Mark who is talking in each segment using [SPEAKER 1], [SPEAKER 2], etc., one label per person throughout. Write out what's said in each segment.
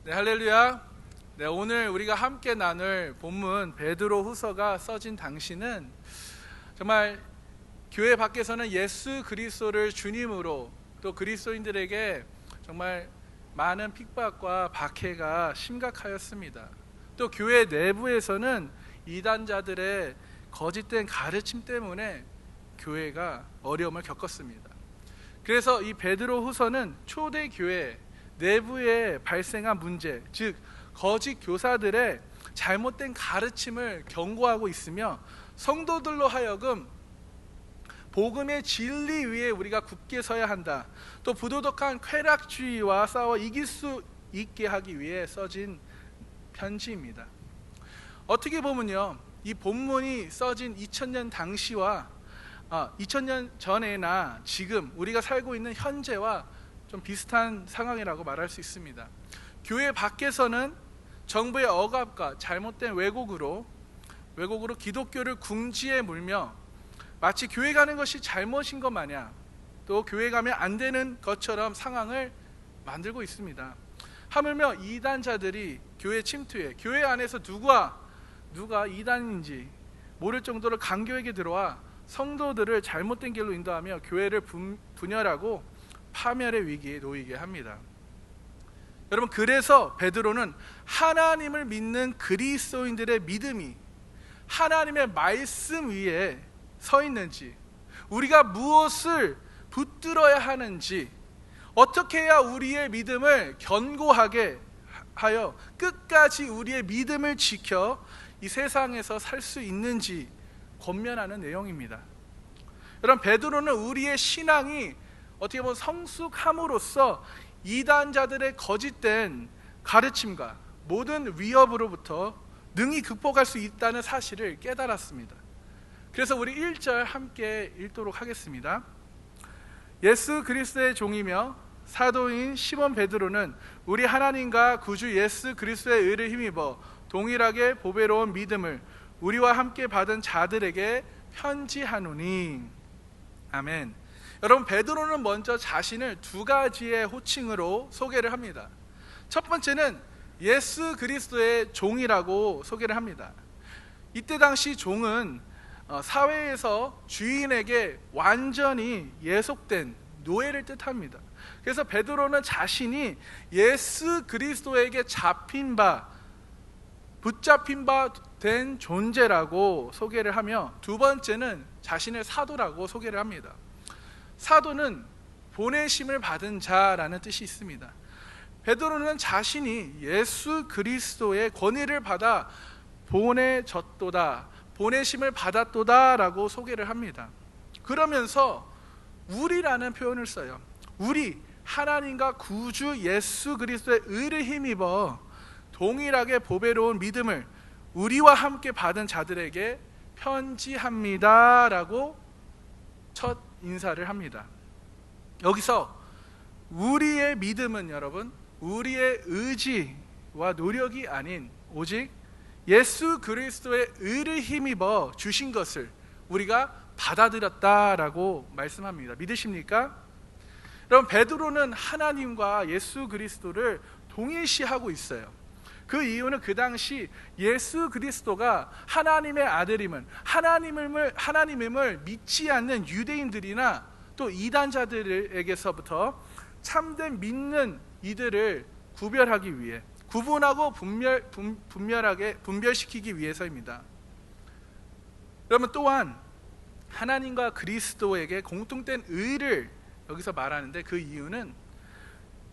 [SPEAKER 1] 네, 할렐루야. 네, 오늘 우리가 함께 나눌 본문 베드로 후서가 써진 당시는 정말 교회 밖에서는 예수 그리스도를 주님으로 또 그리스도인들에게 정말 많은 핍박과 박해가 심각하였습니다. 또 교회 내부에서는 이단자들의 거짓된 가르침 때문에 교회가 어려움을 겪었습니다. 그래서 이 베드로 후서는 초대 교회 내부에 발생한 문제, 즉 거짓 교사들의 잘못된 가르침을 경고하고 있으며 성도들로 하여금 복음의 진리 위에 우리가 굳게 서야 한다. 또 부도덕한 쾌락주의와 싸워 이길 수 있게 하기 위해 써진 편지입니다. 어떻게 보면요, 이 본문이 써진 2000년 당시와 2000년 전에나 지금 우리가 살고 있는 현재와 좀 비슷한 상황이라고 말할 수 있습니다. 교회 밖에서는 정부의 억압과 잘못된 왜곡으로 기독교를 궁지에 물며 마치 교회 가는 것이 잘못인 것 마냥 또 교회 가면 안 되는 것처럼 상황을 만들고 있습니다. 하물며 이단자들이 교회 침투해 교회 안에서 누가 이단인지 모를 정도로 강교에게 들어와 성도들을 잘못된 길로 인도하며 교회를 분열하고 파멸의 위기에 놓이게 합니다. 여러분, 그래서 베드로는 하나님을 믿는 그리스도인들의 믿음이 하나님의 말씀 위에 서 있는지, 우리가 무엇을 붙들어야 하는지, 어떻게 해야 우리의 믿음을 견고하게 하여 끝까지 우리의 믿음을 지켜 이 세상에서 살 수 있는지 권면하는 내용입니다. 여러분, 베드로는 우리의 신앙이 어떻게 보면 성숙함으로써 이단자들의 거짓된 가르침과 모든 위협으로부터 능히 극복할 수 있다는 사실을 깨달았습니다. 그래서 우리 1절 함께 읽도록 하겠습니다. 예수 그리스도의 종이며 사도인 시몬 베드로는 우리 하나님과 구주 예수 그리스도의 의를 힘입어 동일하게 보배로운 믿음을 우리와 함께 받은 자들에게 편지하노니. 아멘. 여러분, 베드로는 먼저 자신을 두 가지의 호칭으로 소개를 합니다. 첫 번째는 예수 그리스도의 종이라고 소개를 합니다. 이때 당시 종은 사회에서 주인에게 완전히 예속된 노예를 뜻합니다. 그래서 베드로는 자신이 예수 그리스도에게 붙잡힌 바 된 존재라고 소개를 하며, 두 번째는 자신을 사도라고 소개를 합니다. 사도는 보내심을 받은 자라는 뜻이 있습니다. 베드로는 자신이 예수 그리스도의 권위를 받아 보내졌도다, 보내심을 받았도다 라고 소개를 합니다. 그러면서 우리라는 표현을 써요. 우리, 하나님과 구주 예수 그리스도의 의를 힘입어 동일하게 보배로운 믿음을 우리와 함께 받은 자들에게 편지합니다 라고 첫 인사를 합니다. 여기서 우리의 믿음은, 여러분, 우리의 의지와 노력이 아닌 오직 예수 그리스도의 의를 힘입어 주신 것을 우리가 받아들였다라고 말씀합니다. 믿으십니까? 여러분, 베드로는 하나님과 예수 그리스도를 동일시하고 있어요. 그 이유는 그 당시 예수 그리스도가 하나님의 아들임을, 하나님임을 믿지 않는 유대인들이나 또 이단자들에게서부터 참된 믿는 이들을 구별하기 위해, 구분하고 분별시키기 위해서입니다. 여러분, 또한 하나님과 그리스도에게 공통된 의를 여기서 말하는데, 그 이유는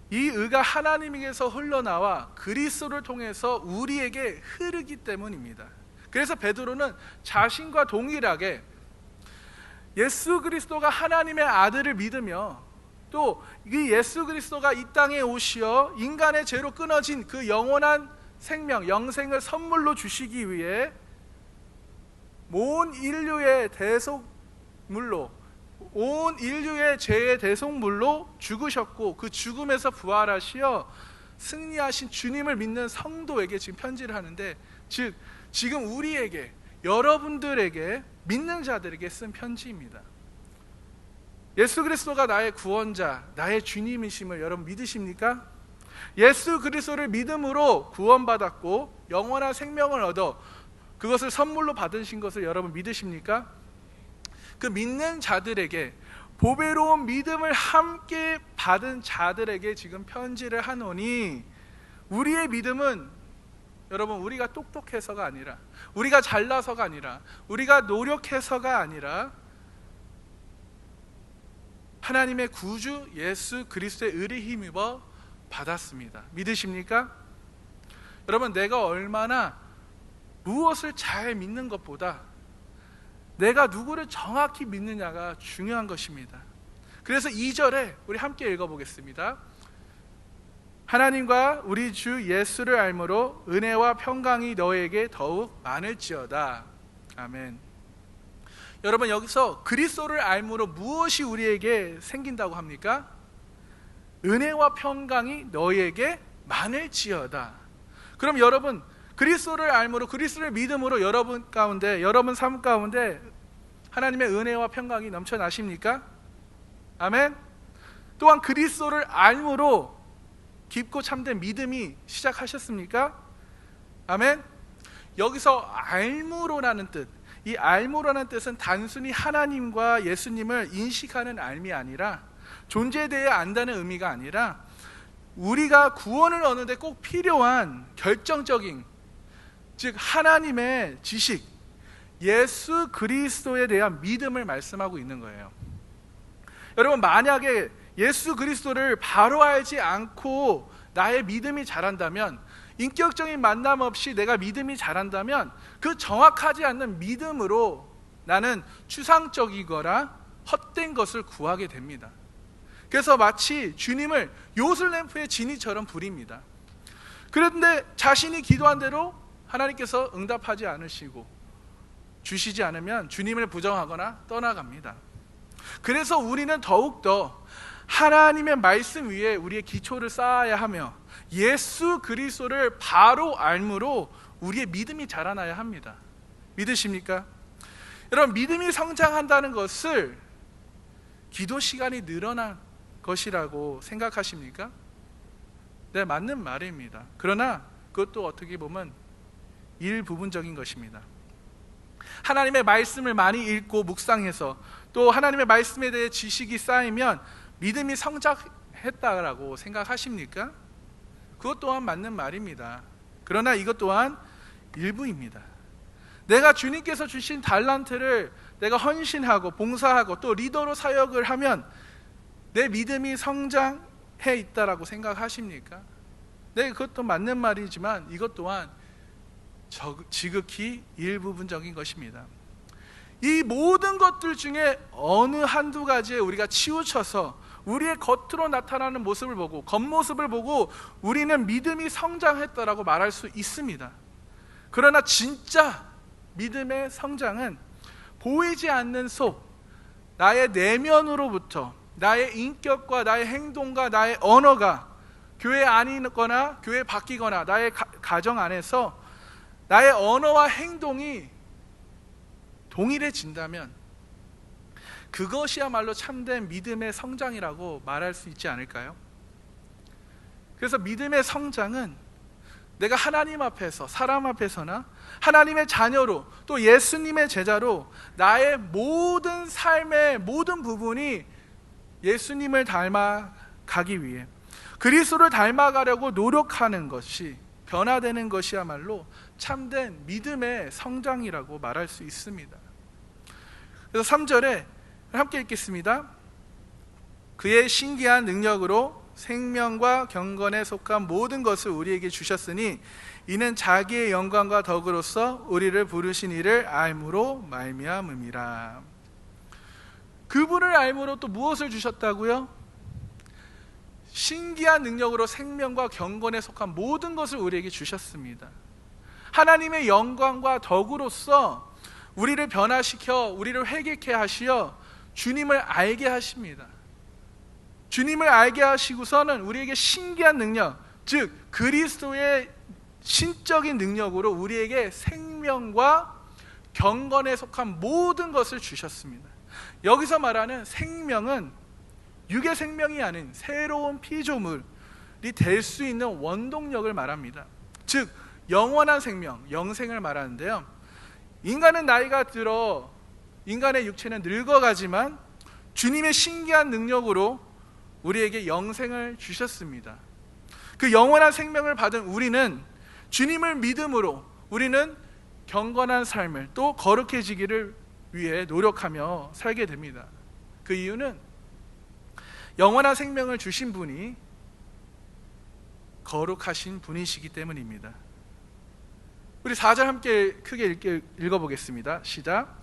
[SPEAKER 1] 이 의가 하나님에게서 흘러나와 그리스도를 통해서 우리에게 흐르기 때문입니다. 그래서 베드로는 자신과 동일하게 예수 그리스도가 하나님의 아들을 믿으며 또 이 예수 그리스도가 이 땅에 오시어 인간의 죄로 끊어진 그 영원한 생명, 영생을 선물로 주시기 위해 온 인류의 죄의 대속물로 죽으셨고 그 죽음에서 부활하시어 승리하신 주님을 믿는 성도에게 지금 편지를 하는데, 즉 지금 우리에게, 여러분들에게, 믿는 자들에게 쓴 편지입니다. 예수 그리스도가 나의 구원자, 나의 주님이심을 여러분 믿으십니까? 예수 그리스도를 믿음으로 구원받았고 영원한 생명을 얻어 그것을 선물로 받으신 것을 여러분 믿으십니까? 그 믿는 자들에게, 보배로운 믿음을 함께 받은 자들에게 지금 편지를 하노니, 우리의 믿음은 여러분 우리가 똑똑해서가 아니라, 우리가 잘나서가 아니라, 우리가 노력해서가 아니라 하나님의 구주 예수 그리스도의 의를 힘입어 받았습니다. 믿으십니까? 여러분, 내가 얼마나 무엇을 잘 믿는 것보다 내가 누구를 정확히 믿느냐가 중요한 것입니다. 그래서 2절에 우리 함께 읽어보겠습니다. 하나님과 우리 주 예수를 알므로 은혜와 평강이 너에게 더욱 많을지어다. 아멘. 여러분, 여기서 그리스도를 알므로 무엇이 우리에게 생긴다고 합니까? 은혜와 평강이 너에게 많을지어다. 그럼 여러분, 그리스도를 알므로, 그리스도를 믿음으로 여러분 가운데, 여러분 삶 가운데 하나님의 은혜와 평강이 넘쳐나십니까? 아멘. 또한 그리스도를 알므로 깊고 참된 믿음이 시작하셨습니까? 아멘. 여기서 알므로라는 뜻, 이 알므로라는 뜻은 단순히 하나님과 예수님을 인식하는 알미 아니라, 존재에 대해 안다는 의미가 아니라, 우리가 구원을 얻는데 꼭 필요한 결정적인, 즉 하나님의 지식, 예수 그리스도에 대한 믿음을 말씀하고 있는 거예요. 여러분, 만약에 예수 그리스도를 바로 알지 않고 나의 믿음이 자란다면, 인격적인 만남 없이 내가 믿음이 자란다면, 그 정확하지 않는 믿음으로 나는 추상적이거나 헛된 것을 구하게 됩니다. 그래서 마치 주님을 요술램프의 지니처럼 부립니다. 그런데 자신이 기도한 대로 하나님께서 응답하지 않으시고 주시지 않으면 주님을 부정하거나 떠나갑니다. 그래서 우리는 더욱더 하나님의 말씀 위에 우리의 기초를 쌓아야 하며, 예수 그리스도를 바로 알므로 우리의 믿음이 자라나야 합니다. 믿으십니까? 여러분, 믿음이 성장한다는 것을 기도 시간이 늘어난 것이라고 생각하십니까? 네, 맞는 말입니다. 그러나 그것도 어떻게 보면 일부분적인 것입니다. 하나님의 말씀을 많이 읽고 묵상해서 또 하나님의 말씀에 대해 지식이 쌓이면 믿음이 성장했다라고 생각하십니까? 그것 또한 맞는 말입니다. 그러나 이것 또한 일부입니다. 내가 주님께서 주신 달란트를 내가 헌신하고 봉사하고 또 리더로 사역을 하면 내 믿음이 성장해 있다라고 생각하십니까? 네, 그것도 맞는 말이지만 이것 또한 지극히 일부분적인 것입니다. 이 모든 것들 중에 어느 한두 가지에 우리가 치우쳐서 우리의 겉으로 나타나는 모습을 보고, 겉모습을 보고 우리는 믿음이 성장했다라고 말할 수 있습니다. 그러나 진짜 믿음의 성장은 보이지 않는 속, 나의 내면으로부터, 나의 인격과 나의 행동과 나의 언어가 교회 안이거나 교회 밖이거나 나의 가정 안에서 나의 언어와 행동이 동일해진다면 그것이야말로 참된 믿음의 성장이라고 말할 수 있지 않을까요? 그래서 믿음의 성장은 내가 하나님 앞에서, 사람 앞에서나 하나님의 자녀로 또 예수님의 제자로 나의 모든 삶의 모든 부분이 예수님을 닮아가기 위해, 그리스도를 닮아가려고 노력하는 것이, 변화되는 것이야말로 참된 믿음의 성장이라고 말할 수 있습니다. 그래서 3절에 함께 읽겠습니다. 그의 신기한 능력으로 생명과 경건에 속한 모든 것을 우리에게 주셨으니 이는 자기의 영광과 덕으로서 우리를 부르신 이를 알므로 말미암음이라. 그분을 알므로 또 무엇을 주셨다고요? 신기한 능력으로 생명과 경건에 속한 모든 것을 우리에게 주셨습니다. 하나님의 영광과 덕으로서 우리를 변화시켜 우리를 회개케 하시어 주님을 알게 하십니다. 주님을 알게 하시고서는 우리에게 신기한 능력, 즉 그리스도의 신적인 능력으로 우리에게 생명과 경건에 속한 모든 것을 주셨습니다. 여기서 말하는 생명은 육의 생명이 아닌 새로운 피조물이 될 수 있는 원동력을 말합니다. 즉 영원한 생명, 영생을 말하는데요. 인간은 나이가 들어 인간의 육체는 늙어가지만 주님의 신기한 능력으로 우리에게 영생을 주셨습니다. 그 영원한 생명을 받은 우리는 주님을 믿음으로 우리는 경건한 삶을 또 거룩해지기를 위해 노력하며 살게 됩니다. 그 이유는 영원한 생명을 주신 분이 거룩하신 분이시기 때문입니다. 우리 4절 함께 크게 읽어보겠습니다. 시작.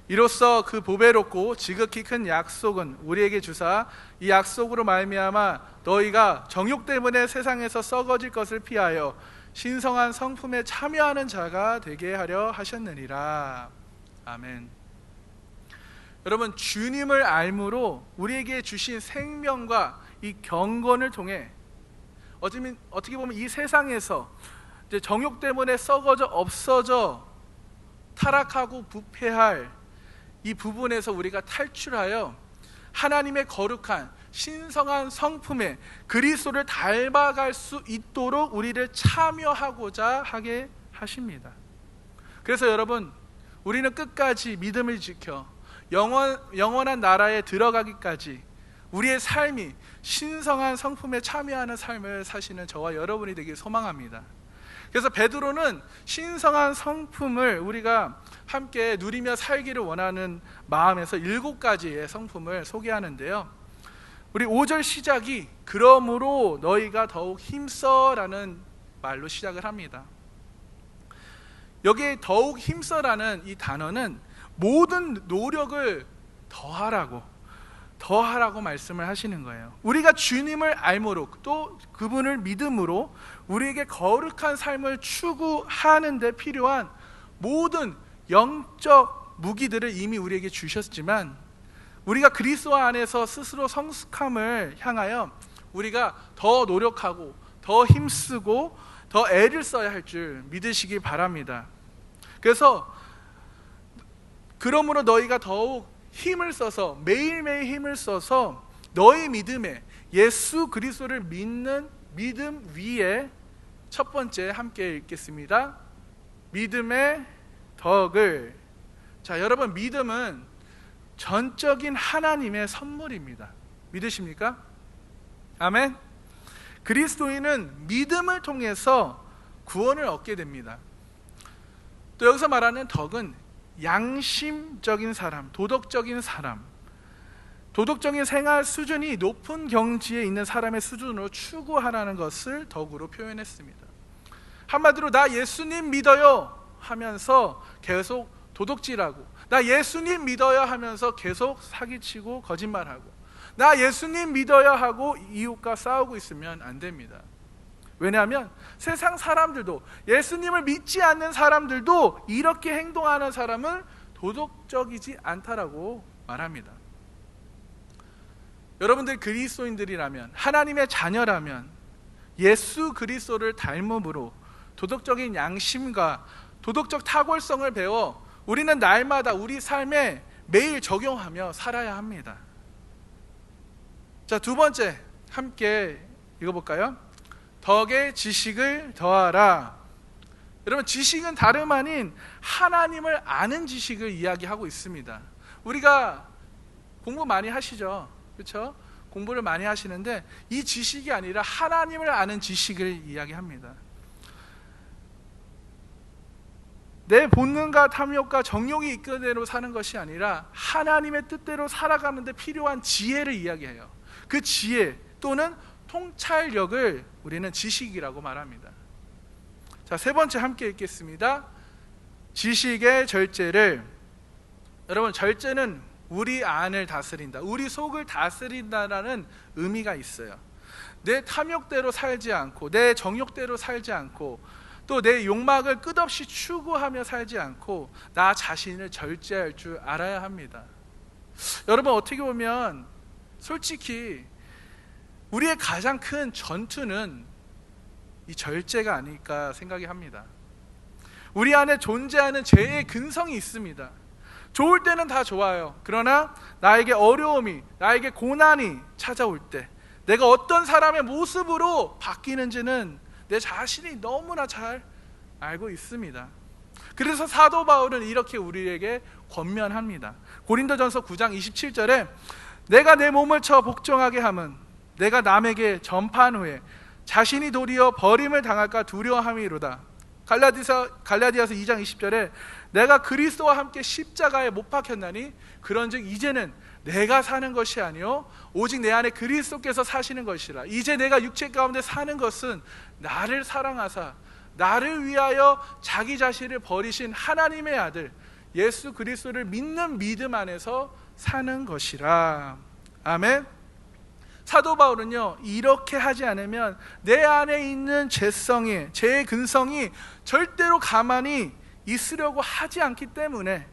[SPEAKER 1] 이로써 그 보배롭고 지극히 큰 약속은 우리에게 주사 이 약속으로 말미암아 너희가 정욕 때문에 세상에서 썩어질 것을 피하여 신성한 성품에 참여하는 자가 되게 하려 하셨느니라. 아멘. 여러분, 주님을 알므로 우리에게 주신 생명과 이 경건을 통해 어떻게 보면 이 세상에서 이제 정욕 때문에 썩어져 없어져 타락하고 부패할 이 부분에서 우리가 탈출하여 하나님의 거룩한 신성한 성품에 그리스도를 닮아갈 수 있도록 우리를 참여하고자 하게 하십니다. 그래서 여러분, 우리는 끝까지 믿음을 지켜 영원한 나라에 들어가기까지 우리의 삶이 신성한 성품에 참여하는 삶을 사시는 저와 여러분이 되길 소망합니다. 그래서 베드로는 신성한 성품을 우리가 함께 누리며 살기를 원하는 마음에서 7가지의 성품을 소개하는데요. 우리 5절 시작이 그러므로 너희가 더욱 힘써라는 말로 시작을 합니다. 여기에 더욱 힘써라는 이 단어는 모든 노력을 더하라고 말씀을 하시는 거예요. 우리가 주님을 알므로 또 그분을 믿음으로 우리에게 거룩한 삶을 추구하는 데 필요한 모든 영적 무기들을 이미 우리에게 주셨지만 우리가 그리스도 안에서 스스로 성숙함을 향하여 우리가 더 노력하고 더 힘쓰고 더 애를 써야 할 줄 믿으시기 바랍니다. 그래서 그러므로 너희가 더욱 힘을 써서 매일매일 힘을 써서 너희 믿음에 예수 그리스도를 믿는 믿음 위에 첫 번째 함께 읽겠습니다. 믿음의 덕을. 자, 여러분, 믿음은 전적인 하나님의 선물입니다. 믿으십니까? 아멘. 그리스도인은 믿음을 통해서 구원을 얻게 됩니다. 또 여기서 말하는 덕은 양심적인 사람, 도덕적인 사람, 도덕적인 생활 수준이 높은 경지에 있는 사람의 수준으로 추구하라는 것을 덕으로 표현했습니다. 한마디로 나 예수님 믿어요 하면서 계속 도덕질하고, 나 예수님 믿어요 하면서 계속 사기치고 거짓말하고, 나 예수님 믿어요 하고 이웃과 싸우고 있으면 안 됩니다. 왜냐하면 세상 사람들도, 예수님을 믿지 않는 사람들도 이렇게 행동하는 사람은 도덕적이지 않다라고 말합니다. 여러분들 그리스도인들이라면, 하나님의 자녀라면 예수 그리스도를 닮음으로 도덕적인 양심과 도덕적 탁월성을 배워 우리는 날마다 우리 삶에 매일 적용하며 살아야 합니다. 자, 두 번째 함께 읽어볼까요? 덕의 지식을 더하라. 여러분, 지식은 다름 아닌 하나님을 아는 지식을 이야기하고 있습니다. 우리가 공부 많이 하시죠? 그렇죠? 공부를 많이 하시는데 이 지식이 아니라 하나님을 아는 지식을 이야기합니다. 내 본능과 탐욕과 정욕이 이끄는 대로 사는 것이 아니라 하나님의 뜻대로 살아가는 데 필요한 지혜를 이야기해요. 그 지혜 또는 통찰력을 우리는 지식이라고 말합니다. 자, 세 번째 함께 읽겠습니다. 지식의 절제를. 여러분, 절제는 우리 안을 다스린다, 우리 속을 다스린다라는 의미가 있어요. 내 탐욕대로 살지 않고, 내 정욕대로 살지 않고, 또 내 욕망을 끝없이 추구하며 살지 않고 나 자신을 절제할 줄 알아야 합니다. 여러분, 어떻게 보면 솔직히 우리의 가장 큰 전투는 이 절제가 아닐까 생각이 합니다. 우리 안에 존재하는 죄의 근성이 있습니다. 좋을 때는 다 좋아요. 그러나 나에게 어려움이, 나에게 고난이 찾아올 때, 내가 어떤 사람의 모습으로 바뀌는지는 내 자신이 너무나 잘 알고 있습니다. 그래서 사도 바울은 이렇게 우리에게 권면합니다. 고린도전서 9장 27절에 내가 내 몸을 쳐 복종하게 함은 내가 남에게 전파한 후에 자신이 도리어 버림을 당할까 두려워함이로다. 갈라디아서 2장 20절에 내가 그리스도와 함께 십자가에 못 박혔나니 그런즉 이제는 내가 사는 것이 아니요 오직 내 안에 그리스도께서 사시는 것이라. 이제 내가 육체 가운데 사는 것은 나를 사랑하사 나를 위하여 자기 자신을 버리신 하나님의 아들 예수 그리스도를 믿는 믿음 안에서 사는 것이라. 아멘. 사도 바울은요, 이렇게 하지 않으면 내 안에 있는 제 근성이 절대로 가만히 있으려고 하지 않기 때문에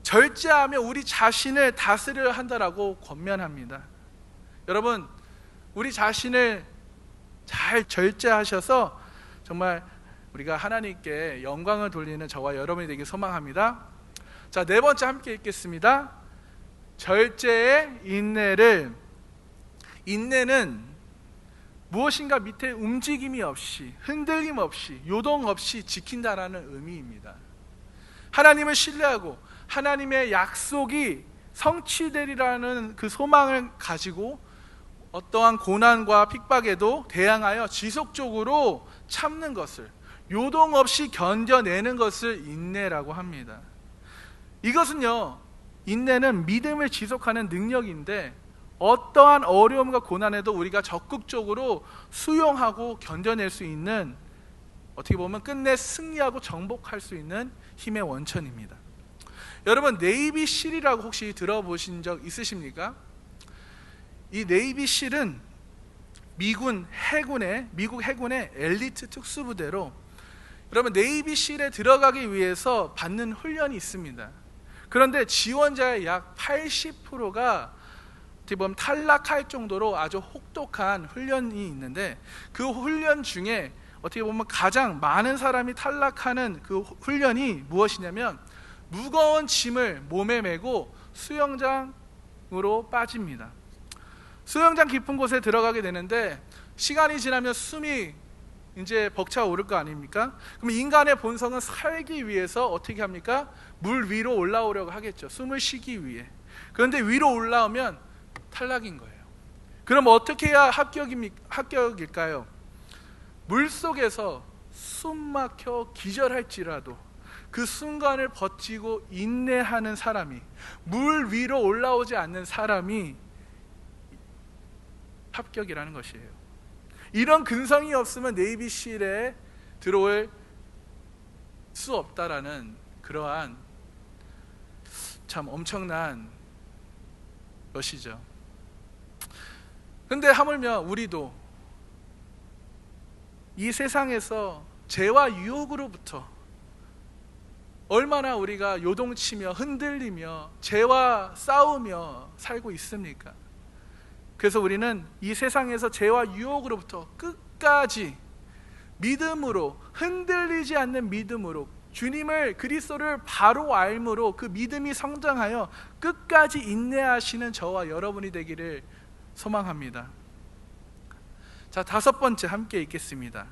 [SPEAKER 1] 절제하며 우리 자신을 다스려야 한다라고 권면합니다. 여러분, 우리 자신을 잘 절제하셔서 정말 우리가 하나님께 영광을 돌리는 저와 여러분이 되길 소망합니다. 자, 네 번째 함께 읽겠습니다. 절제의 인내는 무엇인가 밑에 움직임이 없이 흔들림 없이 요동 없이 지킨다라는 의미입니다. 하나님을 신뢰하고 하나님의 약속이 성취되리라는 그 소망을 가지고 어떠한 고난과 핍박에도 대항하여 지속적으로 참는 것을, 요동 없이 견뎌내는 것을 인내라고 합니다. 이것은요, 인내는 믿음을 지속하는 능력인데 어떠한 어려움과 고난에도 우리가 적극적으로 수용하고 견뎌낼 수 있는, 어떻게 보면 끝내 승리하고 정복할 수 있는 힘의 원천입니다. 여러분, 네이비실이라고 혹시 들어보신 적 있으십니까? 이 네이비실은 미국 해군의 엘리트 특수부대로, 여러분, 네이비실에 들어가기 위해서 받는 훈련이 있습니다. 그런데 지원자의 약 80%가 어떻게 보면 탈락할 정도로 아주 혹독한 훈련이 있는데, 그 훈련 중에 어떻게 보면 가장 많은 사람이 탈락하는 그 훈련이 무엇이냐면 무거운 짐을 몸에 메고 수영장으로 빠집니다. 수영장 깊은 곳에 들어가게 되는데 시간이 지나면 숨이 이제 벅차 오를 거 아닙니까? 그럼 인간의 본성은 살기 위해서 어떻게 합니까? 물 위로 올라오려고 하겠죠. 숨을 쉬기 위해. 그런데 위로 올라오면 탈락인 거예요. 그럼 어떻게 해야 합격일까요? 물 속에서 숨 막혀 기절할지라도 그 순간을 버티고 인내하는 사람이, 물 위로 올라오지 않는 사람이 합격이라는 것이에요. 이런 근성이 없으면 네이비실에 들어올 수 없다라는 그러한 참 엄청난 것이죠. 근데 하물며 우리도 이 세상에서 죄와 유혹으로부터 얼마나 우리가 요동치며 흔들리며 죄와 싸우며 살고 있습니까? 그래서 우리는 이 세상에서 죄와 유혹으로부터 끝까지 믿음으로, 흔들리지 않는 믿음으로, 주님을, 그리스도를 바로 알므로 그 믿음이 성장하여 끝까지 인내하시는 저와 여러분이 되기를 소망합니다. 자, 다섯 번째 함께 읽겠습니다.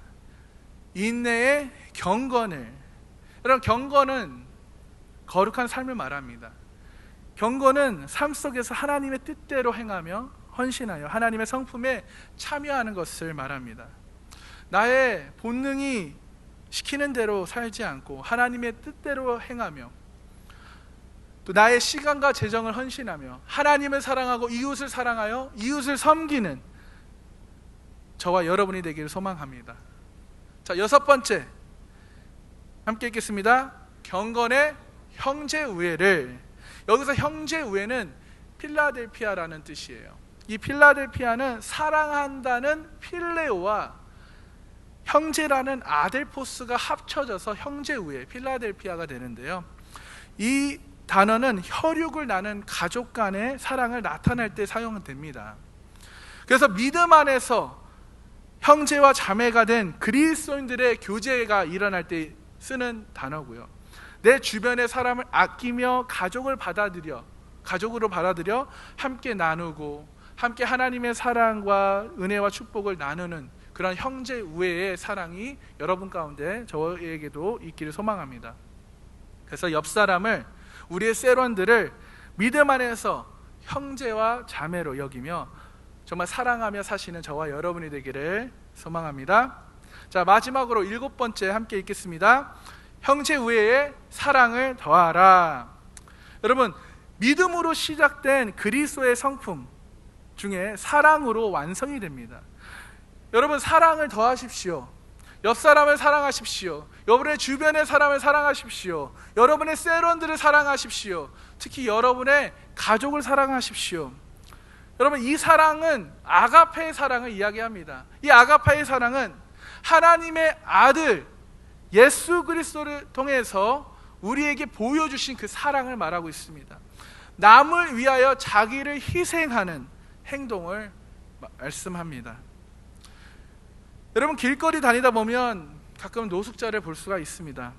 [SPEAKER 1] 인내의 경건을. 여러분, 경건은 거룩한 삶을 말합니다. 경건은 삶 속에서 하나님의 뜻대로 행하며 헌신하여 하나님의 성품에 참여하는 것을 말합니다. 나의 본능이 시키는 대로 살지 않고 하나님의 뜻대로 행하며, 또 나의 시간과 재정을 헌신하며 하나님을 사랑하고 이웃을 사랑하여 이웃을 섬기는 저와 여러분이 되기를 소망합니다. 자, 여섯 번째 함께 읽겠습니다. 경건의 형제우애를. 여기서 형제우애는 필라델피아라는 뜻이에요. 이 필라델피아는 사랑한다는 필레오와 형제라는 아델포스가 합쳐져서 형제우애, 필라델피아가 되는데요, 이 단어는 혈육을 나눈 가족 간의 사랑을 나타낼 때 사용됩니다. 그래서 믿음 안에서 형제와 자매가 된 그리스도인들의 교제가 일어날 때 쓰는 단어고요, 내 주변의 사람을 아끼며 가족으로 받아들여 함께 나누고 함께 하나님의 사랑과 은혜와 축복을 나누는 그런 형제 우애의 사랑이 여러분 가운데 저에게도 있기를 소망합니다. 그래서 옆 사람을, 우리의 셀원들을 믿음 안에서 형제와 자매로 여기며 정말 사랑하며 사시는 저와 여러분이 되기를 소망합니다. 자, 마지막으로 7번째 함께 읽겠습니다. 형제 우애의 사랑을 더하라. 여러분, 믿음으로 시작된 그리스도의 성품 중에 사랑으로 완성이 됩니다. 여러분, 사랑을 더하십시오. 옆 사람을 사랑하십시오. 여러분의 주변의 사람을 사랑하십시오. 여러분의 셀원들을 사랑하십시오. 특히 여러분의 가족을 사랑하십시오. 여러분, 이 사랑은 아가페의 사랑을 이야기합니다. 이 아가페의 사랑은 하나님의 아들 예수 그리스도를 통해서 우리에게 보여주신 그 사랑을 말하고 있습니다. 남을 위하여 자기를 희생하는 행동을 말씀합니다. 여러분, 길거리 다니다 보면 가끔 노숙자를 볼 수가 있습니다.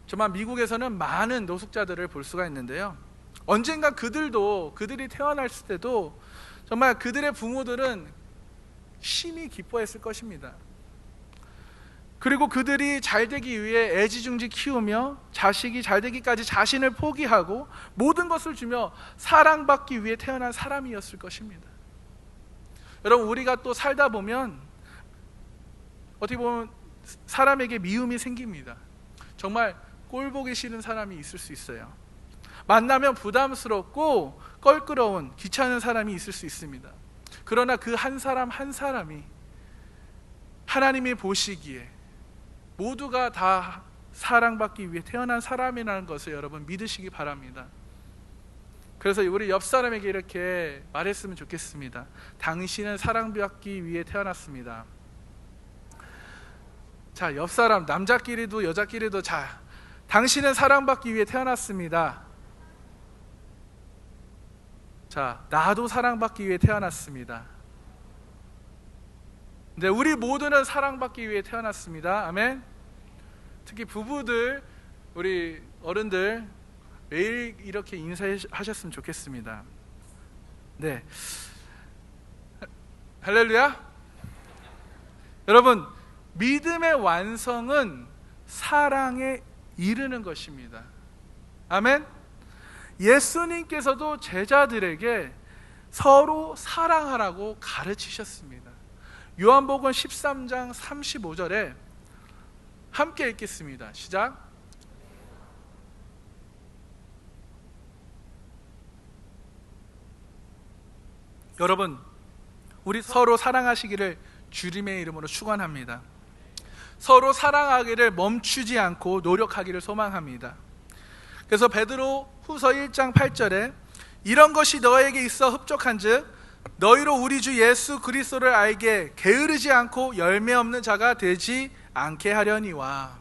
[SPEAKER 1] 정말 미국에서는 많은 노숙자들을 볼 수가 있는데요, 언젠가 그들이 태어났을 때도 정말 그들의 부모들은 심히 기뻐했을 것입니다. 그리고 그들이 잘되기 위해 애지중지 키우며 자식이 잘되기까지 자신을 포기하고 모든 것을 주며 사랑받기 위해 태어난 사람이었을 것입니다. 여러분, 우리가 또 살다 보면 어떻게 보면 사람에게 미움이 생깁니다. 정말 꼴보기 싫은 사람이 있을 수 있어요. 만나면 부담스럽고 껄끄러운 귀찮은 사람이 있을 수 있습니다. 그러나 그 한 사람 한 사람이 하나님이 보시기에 모두가 다 사랑받기 위해 태어난 사람이라는 것을 여러분 믿으시기 바랍니다. 그래서 우리 옆 사람에게 이렇게 말했으면 좋겠습니다. 당신은 사랑받기 위해 태어났습니다. 자, 옆 사람, 남자끼리도 여자끼리도, 자, 당신은 사랑받기 위해 태어났습니다. 자, 나도 사랑받기 위해 태어났습니다. 네, 우리 모두는 사랑받기 위해 태어났습니다. 아멘. 특히 부부들, 우리 어른들 매일 이렇게 인사하셨으면 좋겠습니다. 네, 할렐루야. 여러분, 믿음의 완성은 사랑에 이르는 것입니다. 아멘. 예수님께서도 제자들에게 서로 사랑하라고 가르치셨습니다. 요한복음 13장 35절에 함께 읽겠습니다. 시작. 여러분, 우리 서로 사랑하시기를 주님의 이름으로 축원합니다. 서로 사랑하기를 멈추지 않고 노력하기를 소망합니다. 그래서 베드로 후서 1장 8절에 이런 것이 너에게 있어 흡족한즉 너희로 우리 주 예수 그리스도를 알게 게으르지 않고 열매 없는 자가 되지 않게 하려니와.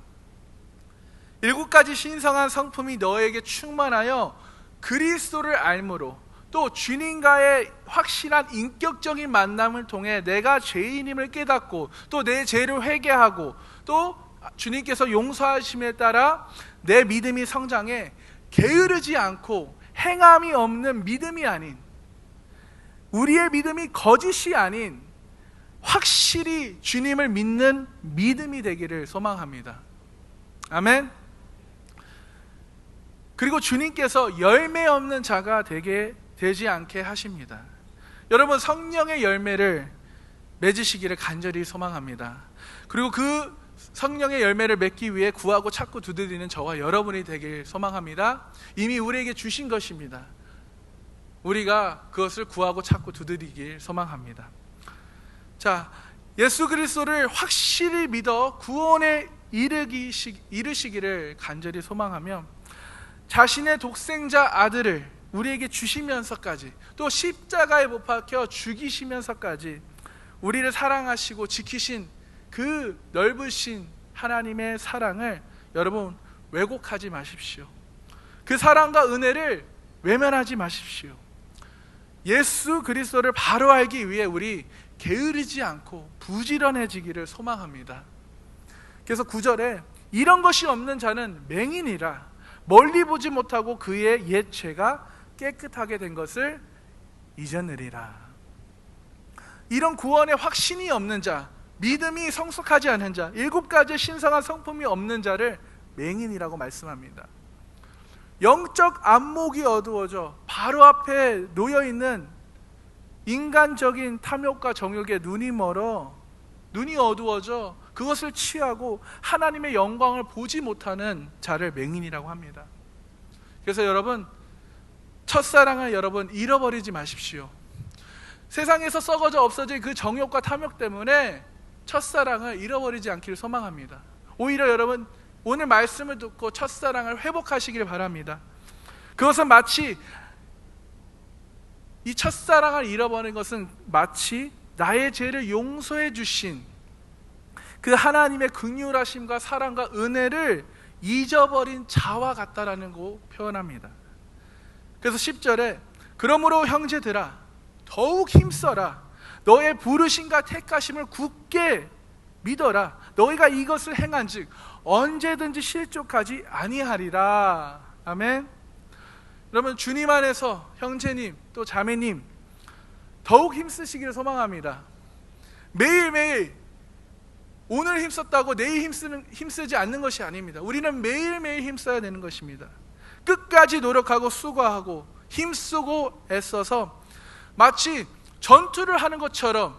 [SPEAKER 1] 7가지 신성한 성품이 너에게 충만하여 그리스도를 알므로 또 주님과의 확실한 인격적인 만남을 통해 내가 죄인임을 깨닫고 또 내 죄를 회개하고 또 주님께서 용서하심에 따라 내 믿음이 성장해 게으르지 않고 행함이 없는 믿음이 아닌, 우리의 믿음이 거짓이 아닌 확실히 주님을 믿는 믿음이 되기를 소망합니다. 아멘. 그리고 주님께서 열매 없는 자가 되지 않게 하십니다. 여러분, 성령의 열매를 맺으시기를 간절히 소망합니다. 그리고 그 성령의 열매를 맺기 위해 구하고 찾고 두드리는 저와 여러분이 되길 소망합니다. 이미 우리에게 주신 것입니다. 우리가 그것을 구하고 찾고 두드리길 소망합니다. 자, 예수 그리스도를 확실히 믿어 구원에 이르시기를 간절히 소망하며 자신의 독생자 아들을 우리에게 주시면서까지 또 십자가에 못 박혀 죽이시면서까지 우리를 사랑하시고 지키신 그 넓으신 하나님의 사랑을 여러분 왜곡하지 마십시오. 그 사랑과 은혜를 외면하지 마십시오. 예수 그리스도를 바로 알기 위해 우리 게으르지 않고 부지런해지기를 소망합니다. 그래서 9절에 이런 것이 없는 자는 맹인이라 멀리 보지 못하고 그의 옛 죄가 깨끗하게 된 것을 잊어내리라. 이런 구원의 확신이 없는 자, 믿음이 성숙하지 않은 자, 7가지 신성한 성품이 없는 자를 맹인이라고 말씀합니다. 영적 안목이 어두워져 바로 앞에 놓여있는 인간적인 탐욕과 정욕에 눈이 멀어, 눈이 어두워져 그것을 취하고 하나님의 영광을 보지 못하는 자를 맹인이라고 합니다. 그래서 여러분, 첫사랑을 여러분 잃어버리지 마십시오. 세상에서 썩어져 없어질 그 정욕과 탐욕 때문에 첫사랑을 잃어버리지 않기를 소망합니다. 오히려 여러분, 오늘 말씀을 듣고 첫사랑을 회복하시길 바랍니다. 그것은 마치, 이 첫사랑을 잃어버린 것은 마치 나의 죄를 용서해 주신 그 하나님의 긍휼하심과 사랑과 은혜를 잊어버린 자와 같다라는 거 표현합니다. 그래서 10절에 그러므로 형제들아 더욱 힘써라. 너의 부르심과 택하심을 굳게 믿어라. 너희가 이것을 행한즉 언제든지 실족하지 아니하리라. 아멘. 여러분, 주님 안에서 형제님 또 자매님 더욱 힘쓰시기를 소망합니다. 매일매일 오늘 힘썼다고 내일 힘쓰지 않는 것이 아닙니다. 우리는 매일매일 힘써야 되는 것입니다. 끝까지 노력하고 수고하고 힘쓰고 애써서 마치 전투를 하는 것처럼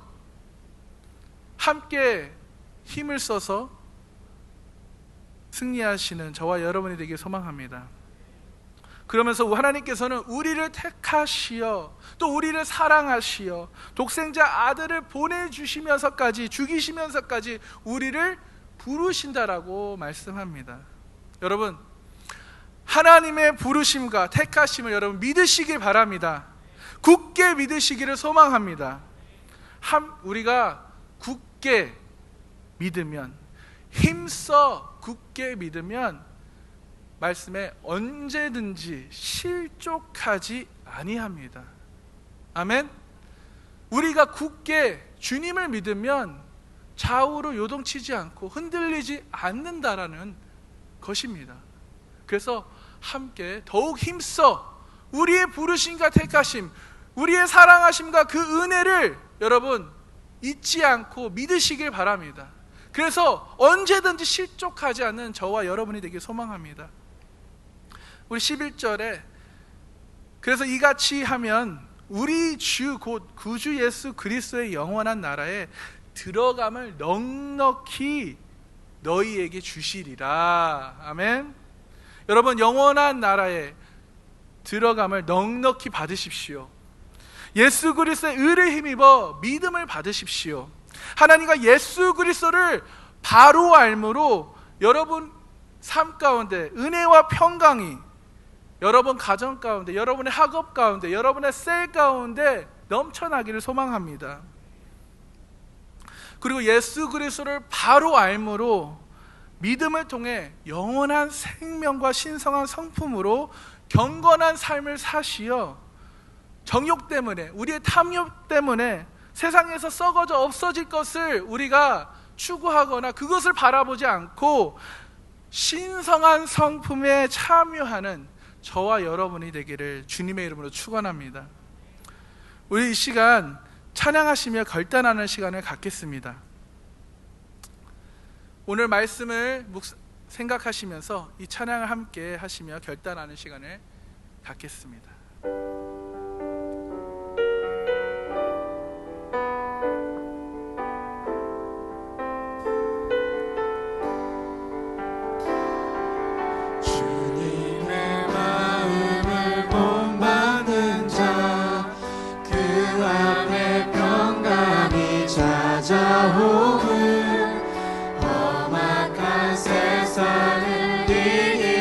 [SPEAKER 1] 함께 힘을 써서 승리하시는 저와 여러분이 되길 소망합니다. 그러면서 하나님께서는 우리를 택하시어 또 우리를 사랑하시어 독생자 아들을 보내주시면서까지, 죽이시면서까지 우리를 부르신다라고 말씀합니다. 여러분, 하나님의 부르심과 택하심을 여러분 믿으시길 바랍니다. 굳게 믿으시기를 소망합니다. 우리가 굳게 믿으면, 힘써 굳게 믿으면 말씀에 언제든지 실족하지 아니합니다. 아멘. 우리가 굳게 주님을 믿으면 좌우로 요동치지 않고 흔들리지 않는다라는 것입니다. 그래서 함께 더욱 힘써 우리의 부르심과 택하심, 우리의 사랑하심과 그 은혜를 여러분 잊지 않고 믿으시길 바랍니다. 그래서 언제든지 실족하지 않는 저와 여러분이 되길 소망합니다. 우리 11절에 그래서 이같이 하면 우리 주 곧 구주 예수 그리스도의 영원한 나라에 들어감을 넉넉히 너희에게 주시리라. 아멘. 여러분, 영원한 나라에 들어감을 넉넉히 받으십시오. 예수 그리스도의 의를 힘입어 믿음을 받으십시오. 하나님과 예수 그리스도를 바로 알므로 여러분 삶 가운데 은혜와 평강이 여러분 가정 가운데, 여러분의 학업 가운데, 여러분의 셀 가운데 넘쳐나기를 소망합니다. 그리고 예수 그리스도를 바로 알므로 믿음을 통해 영원한 생명과 신성한 성품으로 경건한 삶을 사시어 정욕 때문에, 우리의 탐욕 때문에 세상에서 썩어져 없어질 것을 우리가 추구하거나 그것을 바라보지 않고 신성한 성품에 참여하는 저와 여러분이 되기를 주님의 이름으로 축원합니다. 우리 이 시간 찬양하시며 결단하는 시간을 갖겠습니다. 오늘 말씀을 생각하시면서 이 찬양을 함께 하시며 결단하는 시간을 갖겠습니다.
[SPEAKER 2] 험악한 세상을 이기니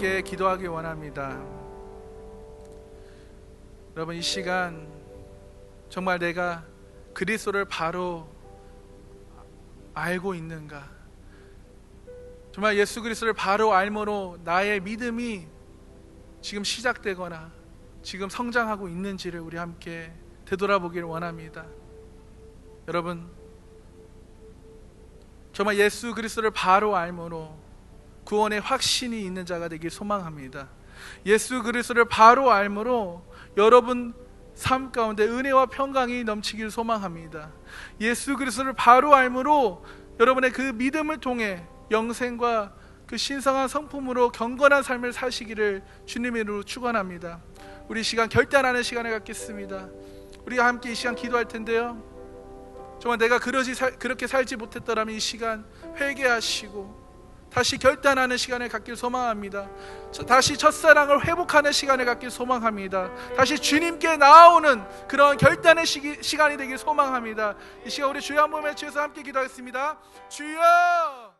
[SPEAKER 1] 함께 기도하기 원합니다. 여러분, 이 시간 정말 내가 그리스도를 바로 알고 있는가? 정말 예수 그리스도를 바로 알므로 나의 믿음이 지금 시작되거나 지금 성장하고 있는지를 우리 함께 되돌아보기를 원합니다. 여러분, 정말 예수 그리스도를 바로 알므로 구원의 확신이 있는 자가 되길 소망합니다. 예수 그리스도를 바로 알므로 여러분 삶 가운데 은혜와 평강이 넘치길 소망합니다. 예수 그리스도를 바로 알므로 여러분의 그 믿음을 통해 영생과 그 신성한 성품으로 경건한 삶을 사시기를 주님의 이름으로 축원합니다. 우리 시간 결단하는 시간을 갖겠습니다. 우리가 함께 이 시간 기도할 텐데요, 정말 내가 그렇게 살지 못했더라면 이 시간 회개하시고 다시 결단하는 시간을 갖길 소망합니다. 다시 첫사랑을 회복하는 시간을 갖길 소망합니다. 다시 주님께 나오는 그런 결단의 시간이 되길 소망합니다. 이 시간 우리 주여 한번 외쳐서 함께 기도하겠습니다. 주여!